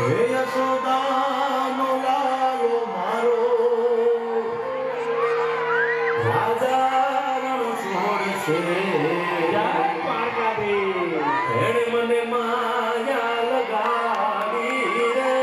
હે યશોદાનો લાલો મારો રાજા રણછોડ છે જય દ્વારકાધીશ એણે મને માયા લગાડી રે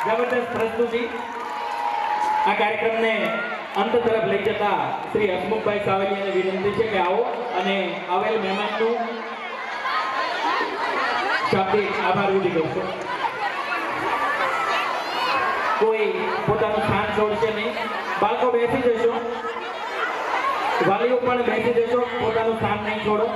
जबरदस्त प्रस्तुति आ कार्यक्रम ने अंत तरफ लई जता श्री हसमुख भाई सावलिया ने विनंती है कि आओ अने आवेल मेहमान नु शाब्दिक आभार विधि करशो। कोई पोतानु स्थान छोड़शे नहीं, बाळको बेसी जशो, वालीओ पण बेसी जशो, पोतानु स्थान नहीं छोड़ो।